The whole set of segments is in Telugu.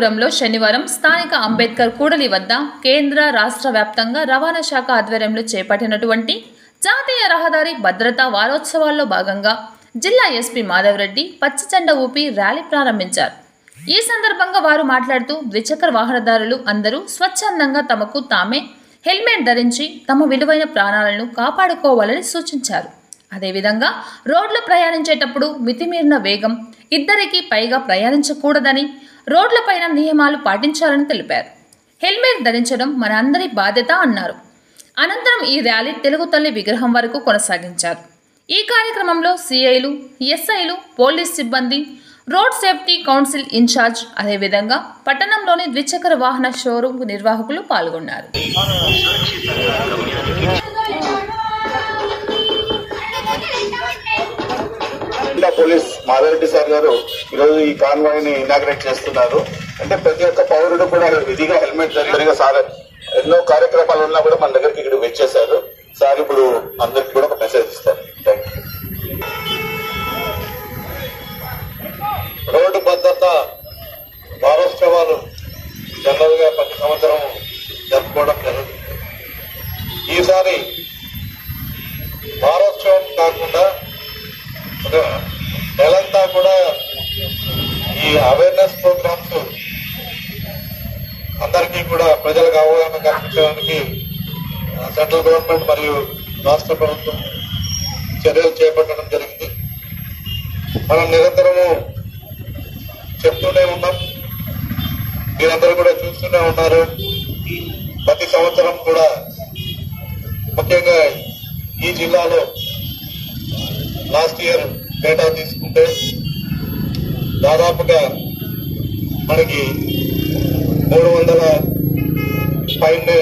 మార్కాపురంలో శనివారం స్థానిక అంబేద్కర్ కూడలి వద్ద కేంద్ర రాష్ట్ర వ్యాప్తంగా రవాణా శాఖ ఆధ్వర్యంలో చేపట్టినటువంటి జాతీయ రహదారి భద్రతా వారోత్సవాల్లో భాగంగా జిల్లా ఎస్పీ మాధవరెడ్డి పచ్చజెండా ఊపి ర్యాలీ ప్రారంభించారు. ఈ సందర్భంగా వారు మాట్లాడుతూ ద్విచక్ర వాహనదారులు అందరూ స్వచ్ఛందంగా తమకు తామే హెల్మెట్ ధరించి తమ విలువైన ప్రాణాలను కాపాడుకోవాలని సూచించారు. అదేవిధంగా రోడ్లు ప్రయాణించేటప్పుడు మితిమీరిన వేగం, ఇద్దరికి పైగా ప్రయాణించకూడదని, రోడ్లపైన నియమాలు పాటించాలని తెలిపారు. హెల్మెట్ ధరించడం మన అందరి బాధ్యత అన్నారు. అనంతరం ఈ ర్యాలీ తెలుగు తల్లి విగ్రహం వరకు కొనసాగించారు. ఈ కార్యక్రమంలో సిఐలు, ఎస్ఐలు, పోలీస్ సిబ్బంది, రోడ్ సేఫ్టీ కౌన్సిల్ ఇన్ఛార్జ్, అదేవిధంగా పట్టణంలోని ద్విచక్ర వాహన షోరూం నిర్వాహకులు పాల్గొన్నారు. పోలీస్ మాధవరెడ్డి సార్ గారు ఈరోజు ఈ కాన్వాయ్ ని ఇనాగ్రేట్ చేస్తున్నారు. అంటే ప్రతి ఒక్క పౌరుడు కూడా విధిగా హెల్మెట్ ధరించగా సార్ ఎన్నో కార్యక్రమాలు ఉన్నా కూడా మన దగ్గరికి ఇక్కడ వచ్చేసారు. సార్ ఇప్పుడు అందరికి కూడా ఒక మెసేజ్ ఇస్తారు. రోడ్డు భద్రత వారోత్సవాలు జనరల్ గా ప్రతి సంవత్సరం జరుపుకోవడం జరుగుతుంది. ఈసారి వారోత్సవం కాకుండా నెలంతా కూడా ఈ అవేర్నెస్ ప్రోగ్రామ్స్ అందరికీ కూడా ప్రజలకు అవగాహన కల్పించడానికి సెంట్రల్ గవర్నమెంట్ మరియు రాష్ట్ర ప్రభుత్వం చర్యలు చేపట్టడం జరిగింది. మనం నిరంతరము చెప్తూనే ఉన్నాం, మీరందరూ కూడా చూస్తూనే ఉన్నారు. ప్రతి సంవత్సరం కూడా ముఖ్యంగా ఈ జిల్లాలో లాస్ట్ ఇయర్ డేటా తీసుకుంటే దాదాపుగా మనకి 300 పైనే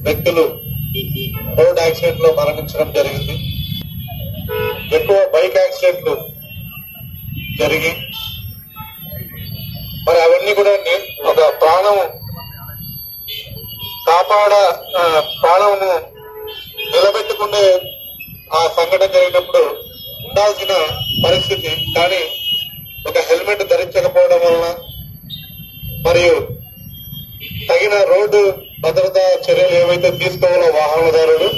వ్యక్తులు రోడ్ యాక్సిడెంట్ లో మరణించడం జరిగింది. ఎక్కువ బైక్ యాక్సిడెంట్లు జరిగి మరి అవన్నీ కూడా ఒక ప్రాణమును నిలబెట్టుకునే ఆ సంఘటన జరిగినప్పుడు ఉండాల్సిన పరిస్థితి, కానీ ఒక హెల్మెట్ ధరించకపోవడం వలన మరియు తగిన రోడ్డు భద్రతా చర్యలు ఏవైతే తీసుకోవాలో వాహనదారుడు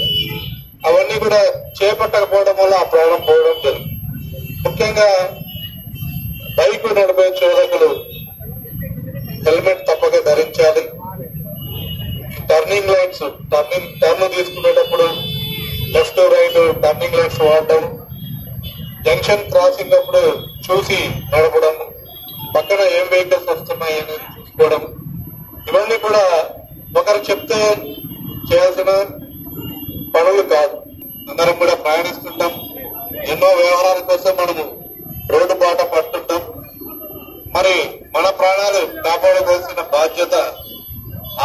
అవన్నీ కూడా చేపట్టకపోవడం వల్ల ఆ ప్రాణం పోవడం జరిగింది. ముఖ్యంగా బైక్ నడిపే చోదకులు హెల్మెట్ తప్పక ధరించాలి. టర్నింగ్ లైట్స్ టర్న్ తీసుకునేటప్పుడు లెఫ్ట్ రైట్ టర్నింగ్ లైట్స్ వాడడం, జంక్షన్ క్రాసింగ్ అప్పుడు చూసి నడపడం, పక్కన ఏం వెహికల్స్ వస్తున్నాయి అనేది చూసుకోవడం, ఇవన్నీ కూడా ఒకరు చెప్తే చేయాల్సిన పనులు కాదు. అందరం కూడా ప్రయాణిస్తుంటాం, ఎన్నో వ్యవహారాల కోసం మనము రోడ్డు బాట పడుతుంటాం. మరి మన ప్రాణాలు కాపాడుకోవాల్సిన బాధ్యత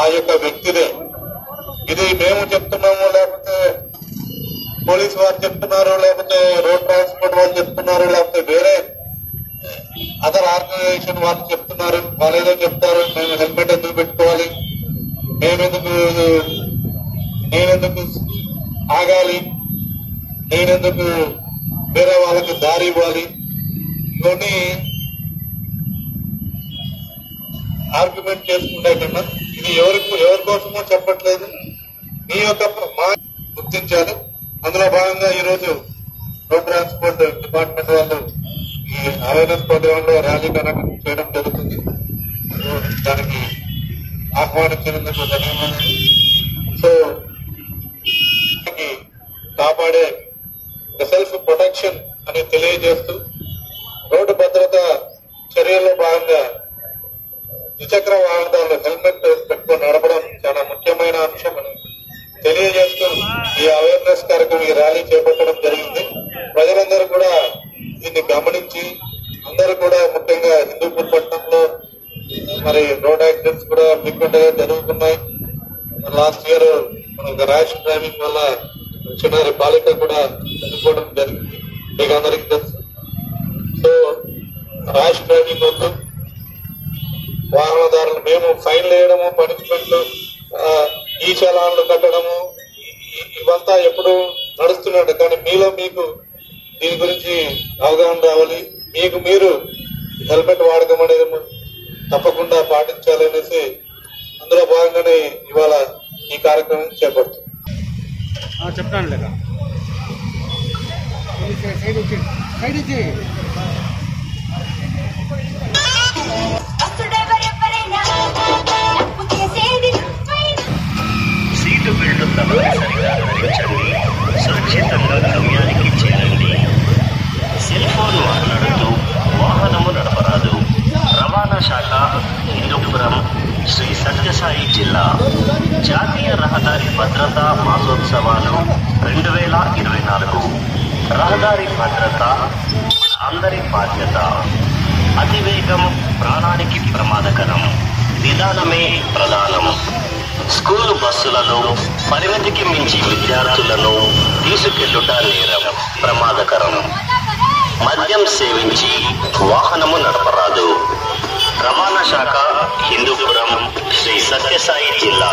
ఆ యొక్క వ్యక్తిదే. ఇది మేము చెప్తున్నాము, లేకపోతే పోలీసు వారు చెప్తున్నారు, లేకపోతే రోడ్ ట్రాన్స్పోర్ట్ వాళ్ళు చెప్తున్నారు, లేకపోతే వేరే అదర్ ఆర్గనైజేషన్ వాళ్ళు చెప్తున్నారు. వాళ్ళు ఏదో చెప్తారు, మేము హెల్మెట్ ఎందుకు పెట్టుకోవాలి, నేనెందుకు ఆగాలి, నేనెందుకు వేరే వాళ్ళకి దారి ఇవ్వాలి, ఇవన్నీ ఆర్గ్యుమెంట్ చేసుకుంటే కన్నా ఇది ఎవరి కోసమో చెప్పట్లేదు, మీ యొక్క గుర్తించాలి. అందులో భాగంగా ఈరోజు రోడ్ ట్రాన్స్పోర్ట్ డిపార్ట్మెంట్ వాళ్ళు ఈ అవేర్నెస్ ప్రోగ్రామ్ లో ర్యాలీ కండక్ట్ చేయడం జరుగుతుంది. దానికి ఆహ్వానించినందుకు ధన్యవాదాలు. సో కాపాడే సెల్ఫ్ ప్రొటెక్షన్ అని తెలియజేస్తూ రోడ్డు భద్రత చర్యల్లో భాగంగా ద్విచక్ర వాహనదారులు హెల్మెట్ పెట్టుకొని నడపడం చాలా ముఖ్యమైన అంశం అని తెలియజేస్తూ ఈ అవేర్నెస్ కార్యక్రమం, ఈ ర్యాలీ చేపట్టడం జరిగింది. ప్రజలందరూ కూడా దీన్ని గమనించి అందరూ కూడా, ముఖ్యంగా హిందూపూర్ పట్టణంలో మరి రోడ్ యాక్సిడెంట్స్ కూడా ఫ్రీక్వెంట్ గా జరుగుతున్నాయి. లాస్ట్ ఇయర్ మనకు ర్యాష్ డ్రైవింగ్ వల్ల చిన్నారి బాలిక కూడా చనిపోవడం జరిగింది, మీకు అందరికీ తెలుసు. సో ర్యాష్ డ్రైవింగ్ వద్దు, వాహనదారులు మేము ఫైన్లు వేయడము, పనిష్మెంట్లు, ఈ చలాన్లు కట్టడము, ఇవంతా ఎప్పుడు నడుస్తున్నాడు. కానీ మీలో మీకు దీని గురించి అవగాహన రావాలి. మీకు మీరు హెల్మెట్ వాడకం అనేది తప్పకుండా పాటించాలనేసి అందులో భాగంగానే ఇవాళ ఈ కార్యక్రమం చేపడుతుంది. చెప్తాను లేక సీటు బెల్ట్ తప్పనిసరిగా ధరించండి. సురక్షితంగా గమ్యానికి చేరండి. సెల్ ఫోన్ మాట్లాడుతూ వాహనము నడపరాదు. రవాణా శాఖ, హిందూపురం, శ్రీ సత్యసాయి జిల్లా. జాతీయ రహదారి భద్రతా మాసోత్సవాలు 2024. రహదారి భద్రత అందరి బాధ్యత. అతివేగం ప్రాణానికి ప్రమాదకరం. నిదానమే ప్రధానం. స్కూలు బస్సులలో పరిమితికి మించి విద్యార్థులను తీసుకెళ్లుట నేరం, ప్రమాదకరం. మద్యం సేవించి వాహనము నడపరాదు. రవాణా శాఖ, హిందూపురం, శ్రీ సత్యసాయి జిల్లా.